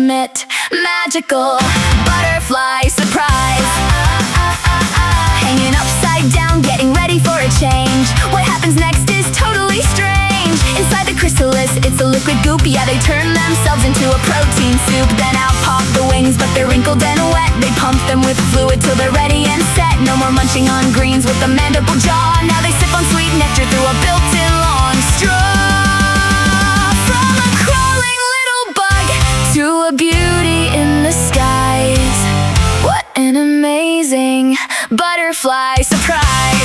ultimate magical butterfly surprise. Hanging upside down, getting ready for a change. What happens next is totally strange. Inside the chrysalis, it's a liquid goop. Yeah, they turn themselves into a protein soup. Then out pop the wings, but they're wrinkled and wet. They pump them with fluid till they're ready and set. No more munching on greens with a mandible jaw. Now they sip on sweet nectar through a built-in long straw. From a crawling little bug to a beauty in the skies. What an amazing butterfly surprise.